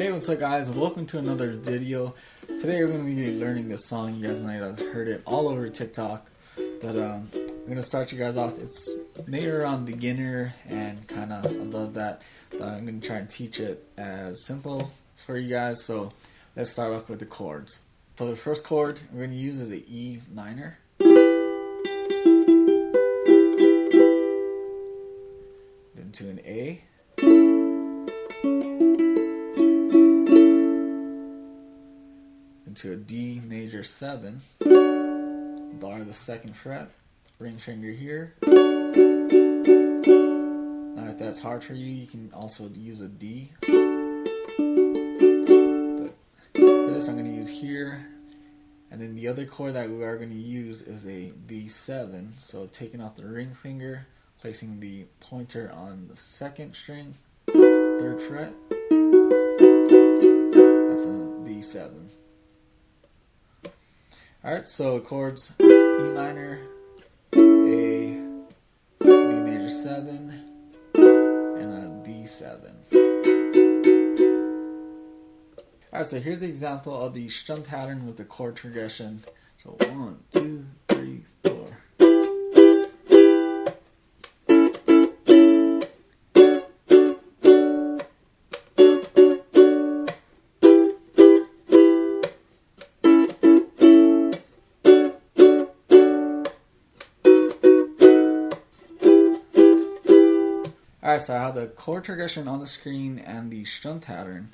Hey, what's up guys? Welcome to another video. Today we're going to be learning this song. You guys might have heard it all over TikTok. But I'm going to start you guys off. It's later on beginner and kind of above that. But I'm going to try and teach it as simple for you guys. So let's start off with the chords. So the first chord we're going to use is the E minor. Then to an A. To a D major 7, bar the 2nd fret, ring finger here. Now if that's hard for you, you can also use a D. But for this I'm going to use here. And then the other chord that we are going to use is a D7. So taking off the ring finger, placing the pointer on the 2nd string, 3rd fret. That's a D7. Alright, so chords E minor, A, D major 7, and a D7. Alright, so here's the example of the strum pattern with the chord progression. So 1, 2, 3, 4. Alright, so I have the chord progression on the screen and the strum pattern.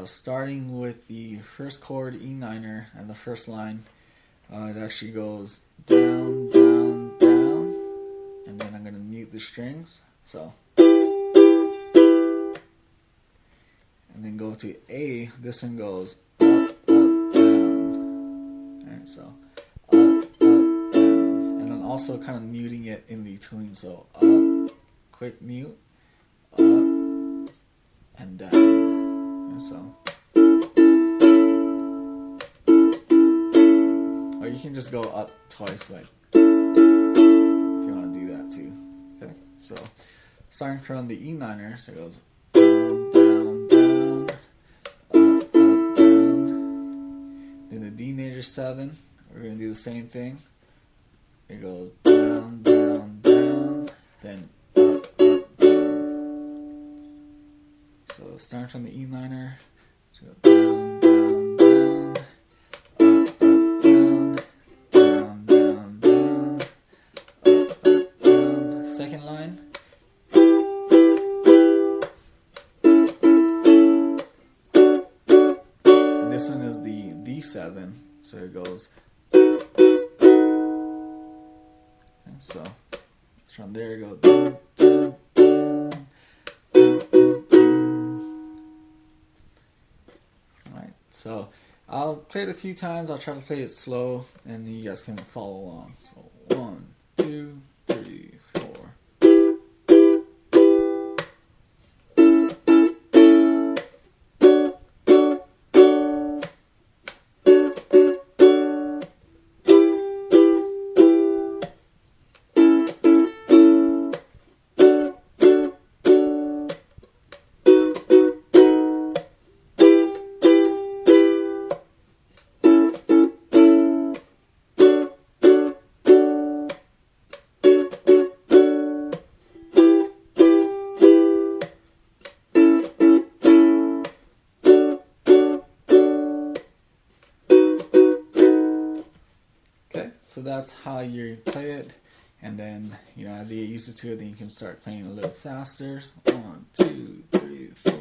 Starting with the first chord, E minor, and the first line, it actually goes down, down, down, and then I'm going to mute the strings. So, and then go to A, this one goes up, up, down. Alright, so up, up, down, and then also kind of muting it in between. So up, quick mute, up and down. And so, or you can just go up twice, like if you want to do that too. Okay, so starting from the E minor, so it goes down, down, down, up, up, down. Then the D major 7, we're gonna do the same thing. It goes down, down, down, then up. So starting from the E minor, so down, down, down, up, up, down, down, down, down, up, up, down. Second line. And this one is the D7, so it goes. And so from there it goes. Dun, dun, So I'll play it a few times. I'll try to play it slow, and you guys can follow along. So 1, 2, 3, 4. So that's how you play it, and then as you get used to it, then you can start playing a little faster. So 1, 2, 3, 4.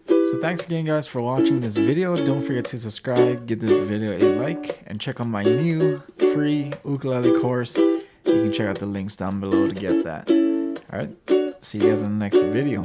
So thanks again guys for watching this video. Don't forget to subscribe, give this video a like, and check out my new free ukulele course. You can check out the links down below to get that. Alright, see you guys in the next video.